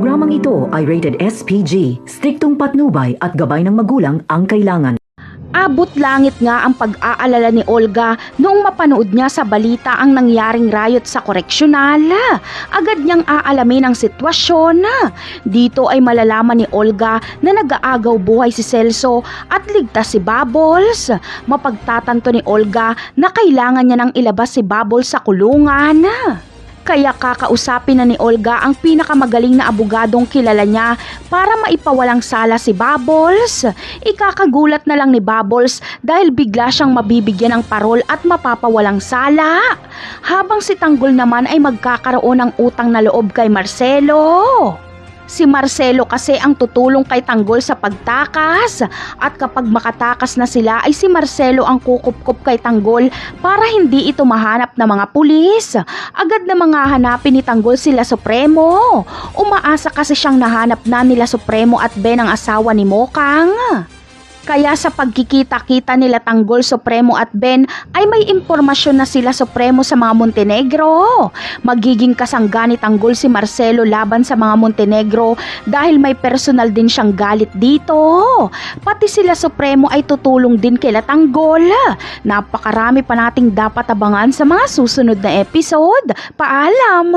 Programang ito ay rated SPG, striktong patnubay at gabay ng magulang ang kailangan. Abot langit nga ang pag-aalala ni Olga noong mapanood niya sa balita ang nangyaring riot sa koreksyonal. Agad niyang aalamin ang sitwasyon. Dito ay malalaman ni Olga na nag-aagaw buhay si Celso at ligtas si Bubbles. Mapagtatanto ni Olga na kailangan niya nang ilabas si Bubbles sa kulungan. Kaya kakausapin na ni Olga ang pinakamagaling na abogadong kilala niya para maipawalang sala si Bubbles. Ikakagulat na lang ni Bubbles dahil bigla siyang mabibigyan ng parol at mapapawalang sala. Habang si Tanggol naman ay magkakaroon ng utang na loob kay Marcelo. Si Marcelo kasi ang tutulong kay Tanggol sa pagtakas at kapag makatakas na sila ay si Marcelo ang kukup-kup kay Tanggol para hindi ito mahanap ng mga pulis. Agad na mga hanapin ni Tanggol sila Supremo. Umaasa kasi siyang nahanap na nila Supremo at Ben ang asawa ni Mokang. Kaya sa pagkikita-kita nila Tanggol, Supremo at Ben ay may impormasyon na sila Supremo sa mga Montenegro. Magiging kasangga ni Tanggol si Marcelo laban sa mga Montenegro dahil may personal din siyang galit dito. Pati sila Supremo ay tutulong din kila Tanggol. Napakarami pa nating dapat abangan sa mga susunod na episode. Paalam!